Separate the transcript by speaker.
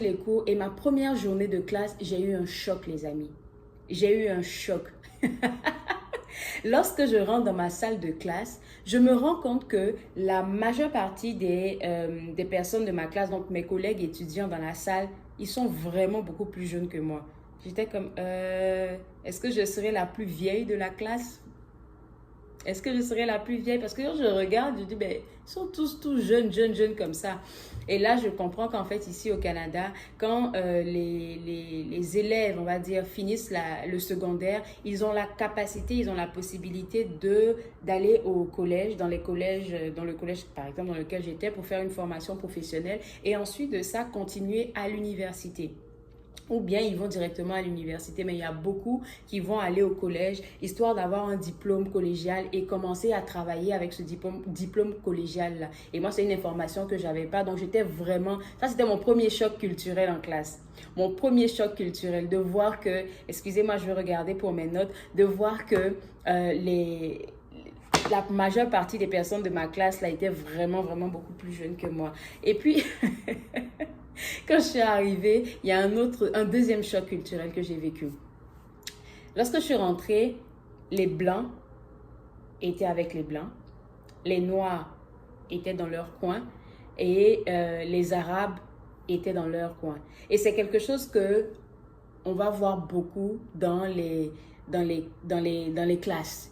Speaker 1: Les cours et ma première journée de classe, j'ai eu un choc, les amis. J'ai eu un choc. Lorsque je rentre dans ma salle de classe, je me rends compte que la majeure partie des personnes de ma classe, donc mes collègues étudiants dans la salle, ils sont vraiment beaucoup plus jeunes que moi. J'étais comme, est-ce que je serai la plus vieille de la classe? Est-ce que je serai la plus vieille? Parce que quand je regarde, je dis, ben, ils sont tous jeunes, jeunes, jeunes comme ça. Et là, je comprends qu'en fait, ici au Canada, quand les élèves, on va dire, finissent le secondaire, ils ont la capacité, ils ont la possibilité d'aller au collège, dans les collèges, dans le collège, par exemple, dans lequel j'étais, pour faire une formation professionnelle. Et ensuite de ça, continuer à l'université. Ou bien ils vont directement à l'université, mais il y a beaucoup qui vont aller au collège, histoire d'avoir un diplôme collégial et commencer à travailler avec ce diplôme collégial-là. Et moi, c'est une information que je n'avais pas, donc j'étais vraiment... Ça, c'était mon premier choc culturel en classe. Mon premier choc culturel, de voir que... Excusez-moi, je vais regarder pour mes notes. De voir que la majeure partie des personnes de ma classe là étaient vraiment, vraiment beaucoup plus jeunes que moi. Et puis... Quand je suis arrivée, il y a un deuxième choc culturel que j'ai vécu. Lorsque je suis rentrée, les Blancs étaient avec les Blancs, les Noirs étaient dans leur coin et les Arabes étaient dans leur coin. Et c'est quelque chose que on va voir beaucoup dans les classes.